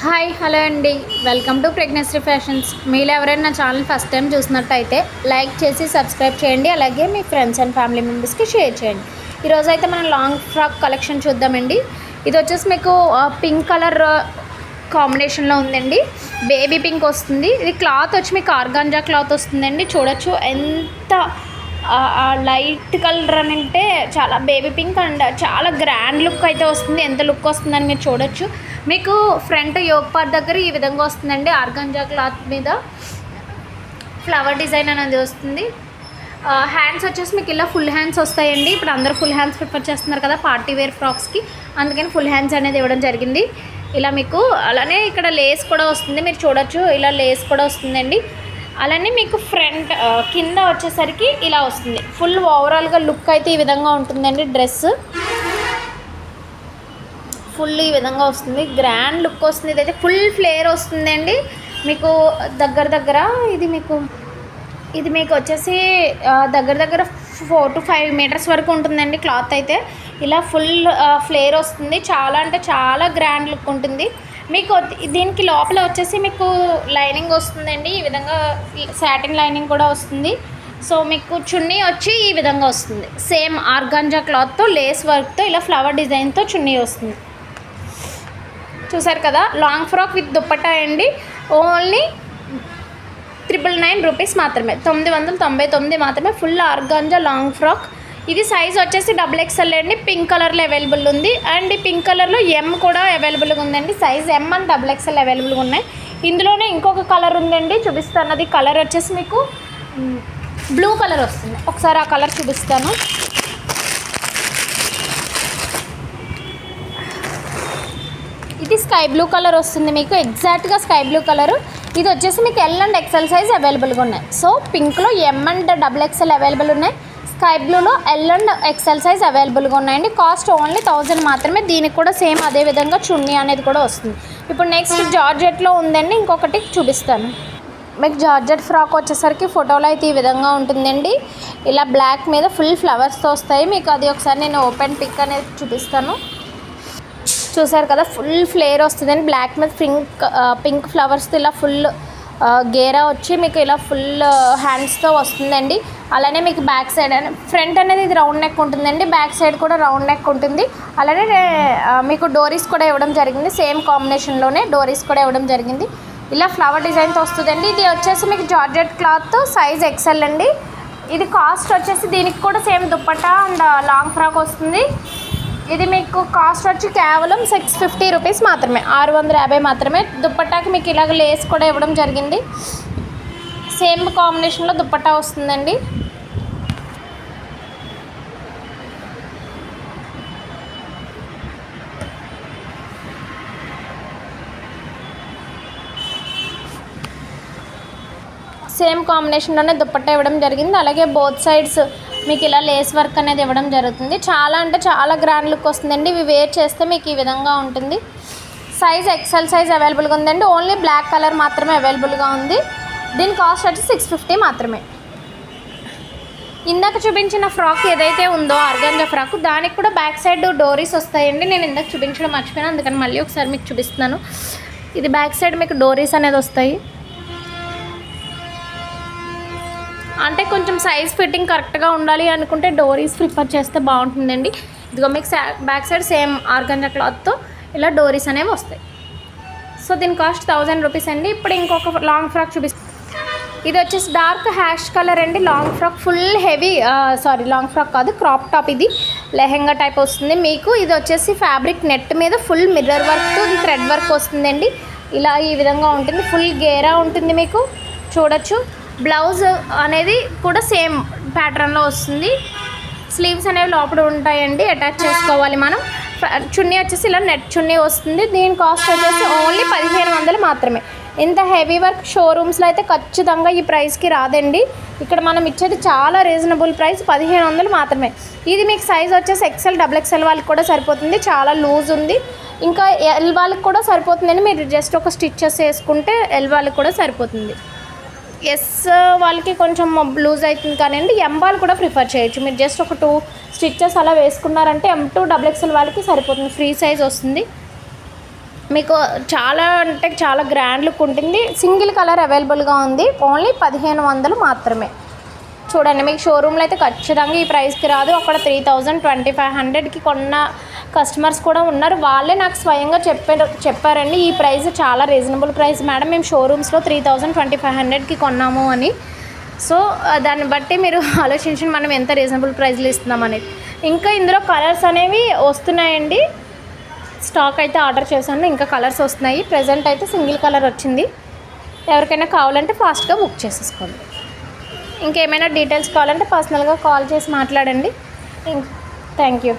Hi hello అండి, welcome to pregnancy fashions. మీరు ఎవరైనా నా ఛానల్ ఫస్ట్ టైం చూసినట్టయితే లైక్ చేసి సబ్స్క్రైబ్ చేయండి. అలాగే మీ ఫ్రెండ్స్ అండ్ ఫ్యామిలీ మెంబర్స్కి షేర్ చేయండి. ఈరోజు అయితే మనం లాంగ్ ఫ్రాక్ కలెక్షన్ చూద్దామండి. ఇది వచ్చేసి మీకు పింక్ కలర్ కాంబినేషన్లో ఉందండి. బేబీ పింక్ వస్తుంది. ఇది క్లాత్ వచ్చి మీకు ఆర్గాంజా క్లాత్ వస్తుందండి. చూడొచ్చు ఎంత లైట్ కలర్ అని అంటే చాలా బేబీ పింక్ అండ్ చాలా గ్రాండ్ లుక్ అయితే వస్తుంది. ఎంత లుక్ వస్తుందని మీరు చూడొచ్చు. మీకు ఫ్రంట్ యోక్ పార్ట్ దగ్గర ఈ విధంగా వస్తుందండి. ఆర్గాంజా క్లాత్ మీద ఫ్లవర్ డిజైన్ అనేది వస్తుంది. హ్యాండ్స్ వచ్చేసి మీకు ఇలా ఫుల్ హ్యాండ్స్ వస్తాయండి. ఇప్పుడు అందరూ ఫుల్ హ్యాండ్స్ ప్రిఫర్ చేస్తున్నారు కదా పార్టీ వేర్ ఫ్రాక్స్కి, అందుకని ఫుల్ హ్యాండ్స్ అనేది ఇవ్వడం జరిగింది. ఇలా మీకు అలానే ఇక్కడ లేస్ కూడా వస్తుంది. మీరు చూడొచ్చు ఇలా లేస్ కూడా వస్తుందండి. అలానే మీకు ఫ్రంట్ కింద వచ్చేసరికి ఇలా వస్తుంది. ఫుల్ ఓవరాల్గా లుక్ అయితే ఈ విధంగా ఉంటుందండి. డ్రెస్ ఫుల్ ఈ విధంగా వస్తుంది. గ్రాండ్ లుక్ వస్తుంది. ఇదైతే ఫుల్ ఫ్లేర్ వస్తుందండి. మీకు దగ్గర ఇది మీకు వచ్చేసి దగ్గర 4 to 5 మీటర్స్ వరకు ఉంటుందండి. క్లాత్ అయితే ఇలా ఫుల్ ఫ్లేర్ వస్తుంది. చాలా అంటే చాలా గ్రాండ్ లుక్ ఉంటుంది. మీకు దీనికి లోపల వచ్చేసి మీకు లైనింగ్ వస్తుందండి. ఈ విధంగా సాటిన్ లైనింగ్ కూడా వస్తుంది. సో మీకు చున్నీ వచ్చి ఈ విధంగా వస్తుంది. సేమ్ ఆర్గాంజా క్లాత్తో లేస్ వర్క్తో ఇలా ఫ్లవర్ డిజైన్తో చున్నీ వస్తుంది. చూసారు కదా, లాంగ్ ఫ్రాక్ విత్ దుప్పట్టా అండి. ఓన్లీ 999 రూపీస్ మాత్రమే, 999 మాత్రమే. Full organza long frock. ఇది సైజ్ వచ్చేసి XXL అండి. పింక్ కలర్లో అవైలబుల్ ఉంది. అండ్ ఈ పింక్ కలర్లో M కూడా అవైలబుల్గా ఉందండి. సైజ్ M అండ్ XXL అవైలబుల్గా ఉన్నాయి. ఇందులోనే ఇంకొక కలర్ ఉందండి, చూపిస్తాను. అది కలర్ వచ్చేసి మీకు బ్లూ కలర్ వస్తుంది. ఒకసారి ఆ కలర్ చూపిస్తాను. ఇది స్కై బ్లూ కలర్ వస్తుంది మీకు, ఎగ్జాక్ట్గా స్కై బ్లూ కలరు. ఇది వచ్చేసి మీకు L అండ్ XL సైజ్ అవైలబుల్గా ఉన్నాయి. సో పింక్లో M అండ్ XXL అవైలబుల్ ఉన్నాయి. స్కై బ్లూలో L అండ్ XL సైజ్ అవైలబుల్గా ఉన్నాయండి. కాస్ట్ ఓన్లీ 1000 మాత్రమే. దీనికి కూడా సేమ్ అదే విధంగా చున్నీ అనేది కూడా వస్తుంది. ఇప్పుడు నెక్స్ట్ జార్జెట్లో ఉందండి, ఇంకొకటి చూపిస్తాను. మీకు జార్జెట్ ఫ్రాక్ వచ్చేసరికి ఫోటోలో అయితే ఈ విధంగా ఉంటుందండి. ఇలా బ్లాక్ మీద ఫుల్ ఫ్లవర్స్తో వస్తాయి. మీకు అది ఒకసారి నేను ఓపెన్ పిక్ అనేది చూపిస్తాను. చూసారు కదా, ఫుల్ ఫ్లేర్ వస్తుందండి. బ్లాక్ మీద పింక్ ఫ్లవర్స్తో ఇలా ఫుల్ గేరా వచ్చి మీకు ఇలా ఫుల్ హ్యాండ్స్తో వస్తుందండి. అలానే మీకు బ్యాక్ సైడ్ ఫ్రంట్ అనేది ఇది రౌండ్ నెక్ ఉంటుందండి. బ్యాక్ సైడ్ కూడా రౌండ్ నెక్ ఉంటుంది. అలానే మీకు డోరీస్ కూడా ఇవ్వడం జరిగింది. సేమ్ కాంబినేషన్లోనే డోరీస్ కూడా ఇవ్వడం జరిగింది. ఇలా ఫ్లవర్ డిజైన్తో వస్తుందండి. ఇది వచ్చేసి మీకు జార్జెట్ క్లాత్ సైజ్ XL అండి. ఇది కాస్ట్ వచ్చేసి దీనికి కూడా same dupatta and long frock వస్తుంది. ఇది మీకు కాస్ట్ వచ్చి కేవలం 650 రూపీస్ మాత్రమే, 650 మాత్రమే. దుప్పట్టాకి మీకు ఇలాగ లేస్ కూడా ఇవ్వడం జరిగింది. సేమ్ కాంబినేషన్లో దుప్పట్టా వస్తుందండి. సేమ్ కాంబినేషన్లోనే దుప్పట్టా ఇవ్వడం జరిగింది. అలాగే బోత్ సైడ్స్ మీకు ఇలా లేస్ వర్క్ అనేది ఇవ్వడం జరుగుతుంది. చాలా అంటే చాలా గ్రాండ్ లుక్ వస్తుందండి. ఇవి వేర్ చేస్తే మీకు ఈ విధంగా ఉంటుంది. సైజ్ XL సైజ్ అవైలబుల్గా ఉందండి. ఓన్లీ బ్లాక్ కలర్ మాత్రమే అవైలబుల్గా ఉంది. దీని కాస్ట్ వచ్చి 650 మాత్రమే. ఇందాక చూపించిన ఫ్రాక్ ఏదైతే ఉందో ఆర్గాంజా ఫ్రాక్, దానికి కూడా బ్యాక్ సైడ్ డోరీస్ వస్తాయండి. నేను ఇందాక చూపించడం మర్చిపోయాను, అందుకని మళ్ళీ ఒకసారి మీకు చూపిస్తున్నాను. ఇది బ్యాక్ సైడ్ మీకు డోరీస్ అనేది వస్తాయి. అంటే కొంచెం సైజ్ ఫిట్టింగ్ కరెక్ట్గా ఉండాలి అనుకుంటే డోరీస్ ప్రిఫర్ చేస్తే బాగుంటుందండి. ఇదిగో మీకు బ్యాక్ సైడ్ సేమ్ ఆర్గాంజా క్లాత్తో ఇలా డోరీస్ అనేవి వస్తాయి. సో దీని కాస్ట్ 1000 రూపీస్ అండి. ఇప్పుడు ఇంకొక లాంగ్ ఫ్రాక్ చూపిస్తాను. ఇది వచ్చేసి డార్క్ హ్యాష్ కలర్ అండి. Long frock full heavy, long frock కాదు, క్రాప్ టాప్. ఇది లెహెంగా టైప్ వస్తుంది మీకు. ఇది వచ్చేసి ఫ్యాబ్రిక్ నెట్ మీద full mirror work thread work వస్తుందండి. ఇలా ఈ విధంగా ఉంటుంది. ఫుల్ గేరా ఉంటుంది మీకు, చూడొచ్చు. బ్లౌజ్ అనేది కూడా సేమ్ ప్యాటర్న్లో వస్తుంది. స్లీవ్స్ అనేవి లోపల ఉంటాయండి, అటాచ్ చేసుకోవాలి మనం. చున్నీ వచ్చేసి ఇలా నెట్ చున్నీ వస్తుంది. దీని కాస్ట్ వచ్చేసి ఓన్లీ 1500 మాత్రమే. ఇంత హెవీ వర్క్ షోరూమ్స్లో అయితే ఖచ్చితంగా ఈ ప్రైస్కి రాదండి. ఇక్కడ మనం ఇచ్చేది చాలా రీజనబుల్ ప్రైస్, 1500 మాత్రమే. ఇది మీకు సైజ్ వచ్చేసి XL XXL వాళ్ళకి కూడా సరిపోతుంది. చాలా లూజ్ ఉంది. ఇంకా L వాళ్ళకి కూడా సరిపోతుందండి. మీరు జస్ట్ ఒక స్టిచ్చెస్ వేసుకుంటే L వాళ్ళకి కూడా సరిపోతుంది. ఎస్ వాళ్ళకి కొంచెం లూజ్ అవుతుంది కానీ M వాళ్ళు కూడా ప్రిఫర్ చేయొచ్చు. మీరు జస్ట్ ఒక 2 స్టిచ్చెస్ అలా వేసుకున్నారంటే M2 XXL వాళ్ళకి సరిపోతుంది. ఫ్రీ సైజ్ వస్తుంది. మీకు చాలా అంటే చాలా గ్రాండ్ లుక్ ఉంటుంది. సింగిల్ కలర్ అవైలబుల్గా ఉంది. ఓన్లీ 1500 మాత్రమే. చూడండి, మీకు షోరూంలో అయితే ఖచ్చితంగా ఈ ప్రైస్కి రాదు. అక్కడ 3000-2500కి కొన్న కస్టమర్స్ కూడా ఉన్నారు. వాళ్ళే నాకు స్వయంగా చెప్పారండి, ఈ ప్రైస్ చాలా రీజనబుల్ ప్రైస్ మేడం, మేము షోరూమ్స్లో 3000-2500కి కొన్నాము అని. సో దాన్ని బట్టి మీరు ఆలోచించండి మనం ఎంత రీజనబుల్ ప్రైస్లో ఇస్తున్నాం అనేది. ఇంకా ఇందులో కలర్స్ అనేవి వస్తున్నాయండి. స్టాక్ అయితే ఆర్డర్ చేశాను, ఇంకా కలర్స్ వస్తున్నాయి. ప్రజెంట్ అయితే సింగిల్ కలర్ వచ్చింది. ఎవరికైనా కావాలంటే ఫాస్ట్గా బుక్ చేసేసుకోండి. ఇంకేమైనా డీటెయిల్స్ కావాలంటే పర్సనల్గా కాల్ చేసి మాట్లాడండి. Thank you.